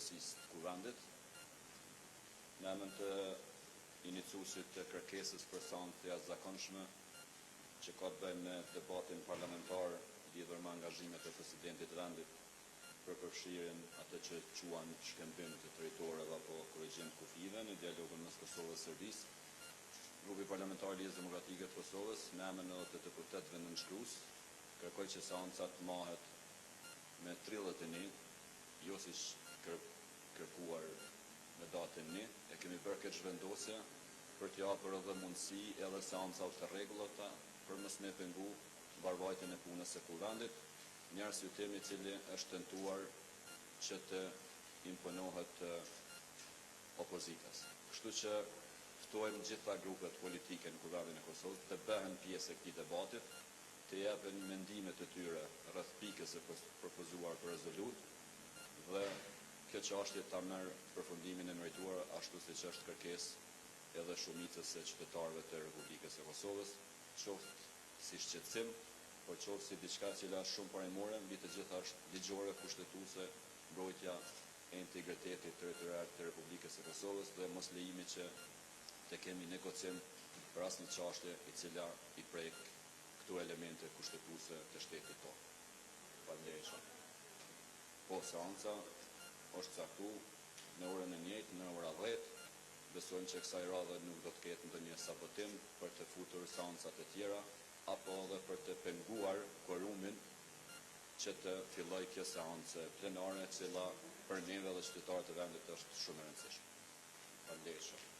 Drejtorisë të Kuvendit, në emër të iniciuesit të kërkesës për seancë të jashtëzakonshme që ka të bëjë me debatin parlamentar lidhur me angazhimet e presidentit të vendit për përfshirjen atë që quhen shkëmbim të territoreve apo korrigjim të kufive në dialogun mes Kosovës dhe Serbisë. Grupi parlamentar i Lidhjes Demokratike të Kosovës, në emër në 88 nënshkrues, kërkoj që seanca të mahet me 31, jo siç kërkuar në datën 1, e kemi bërë këtë zhvendosje për të japur edhe mundësi edhe seanca të rregullta për mos me pengu mbarvajtjen e punës së Kuvendit, një arsyetim i cili është tentuar që të imponohet opozitas. Kështu që ftojmë gjitha grupet politike në Kuvendin e Kosovës të bëhen pjesë e këtij debatit, të japin mendimet e tyre rreth pikës së propozuar për rezolut dhe kjo çështje ta merr përfundimin e merituar ashtu siç është kërkesë edhe shumicës së qytetarëve të Republikës së Kosovës, qoftë si shqetësim, por qoftë si diçka e cila është shumë parimore mbi të gjitha është ligjore, kushtetuese, mbrojtja e integritetit territorial të Republikës së Kosovës dhe mos lejimi që të kemi negocim për asnjë çështje e cila i prek këto elemente kushtetuese të shtetit tonë. Faleminderit. Po, seanca është caktuar në orën e njëjtë, në ora 10. Besojmë që kësaj radhe nuk do të ketë ndonjë sabotim për të futur seancat e tjera apo edhe për të penguar quorumin që të fillojë kjo seancë plenare, e cila për neve dhe qytetarët e vendit është shumë e rëndësishme. Faleminderit.